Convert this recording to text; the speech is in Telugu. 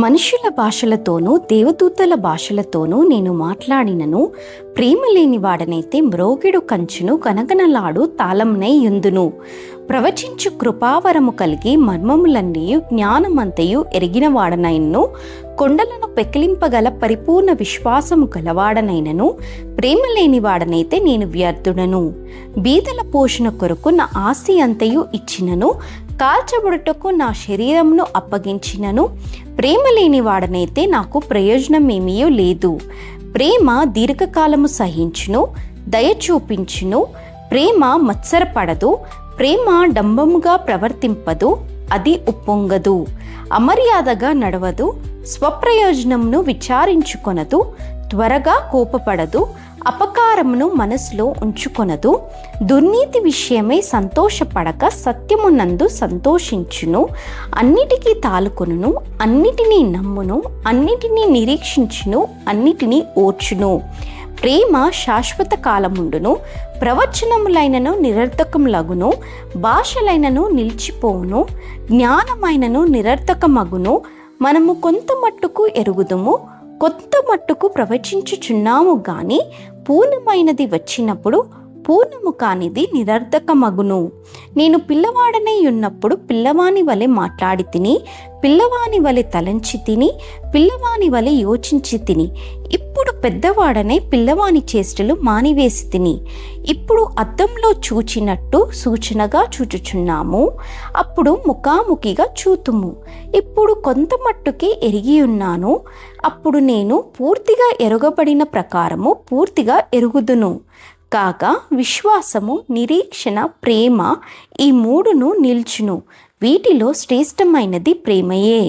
మనుషుల భాషలతోనూ దేవదూతల భాషలతోనూ నేను మాట్లాడినను, ప్రేమ లేని వాడనైతే మ్రోగిడు కంచును గనగనలాడు తాళంనై యుందును. ప్రవచించు కృపావరము కలిగి మర్మములన్నీయు జ్ఞానమంతయు ఎరిగిన వాడనైనను, కొండలను పెకిలింపగల పరిపూర్ణ విశ్వాసము గలవాడనైనను, ప్రేమ లేని వాడనైతే నేను వ్యర్థుడను. బీదల పోషణ కొరకు నా ఆస్తి అంతయు ఇచ్చినను, కాల్చబడుటకు నా శరీరమును అప్పగించినను, ప్రేమ లేని వాడనైతే నాకు ప్రయోజనమేమీ లేదు. ప్రేమ దీర్ఘకాలము సహించును, దయ చూపించును. ప్రేమ మత్సరపడదు, ప్రేమ డంబముగా ప్రవర్తింపదు, అది ఉప్పొంగదు. అమర్యాదగా నడవదు, స్వప్రయోజనమును విచారించుకొనదు, త్వరగా కోపపడదు, అపకారమును మనసులో ఉంచుకొనదు. దుర్నీతి విషయమై సంతోషపడక సత్యమునందు సంతోషించును. అన్నిటికీ తాలుకొనును, అన్నిటినీ నమ్మును, అన్నిటినీ నిరీక్షించును, అన్నిటినీ ఓర్చును. ప్రేమ శాశ్వత కాలముండును, ప్రవచనములైనను నిరర్థకములగును, భాషలైనను నిలిచిపోవును, జ్ఞానమైనను నిరర్థకమగును. మనము కొంత మట్టుకు ఎరుగుదుము, కొంత మట్టుకు ప్రవచించుచున్నాము గాని పూర్ణమైనది వచ్చినప్పుడు పూర్ణము కానిది నిరర్థకమగును. నేను పిల్లవాడనై ఉన్నప్పుడు పిల్లవాని వలె మాట్లాడి తిని, పిల్లవాని వలె తలంచి తిని, పిల్లవాని వలె యోచించి తిని. ఇప్పుడు పెద్దవాడనై పిల్లవాని చేష్టలు మానివేసి తిని. ఇప్పుడు అద్దంలో చూచినట్టు సూచనగా చూచుచున్నాము, అప్పుడు ముఖాముఖిగా చూతుము. ఇప్పుడు కొంత మట్టుకే ఎరిగి ఉన్నాను, అప్పుడు నేను పూర్తిగా ఎరుగబడిన ప్రకారము పూర్తిగా ఎరుగుదును. కాగా విశ్వాసము, నిరీక్షణ, ప్రేమ ఈ మూడును నిల్చును. వీటిలో శ్రేష్టమైనది ప్రేమయే.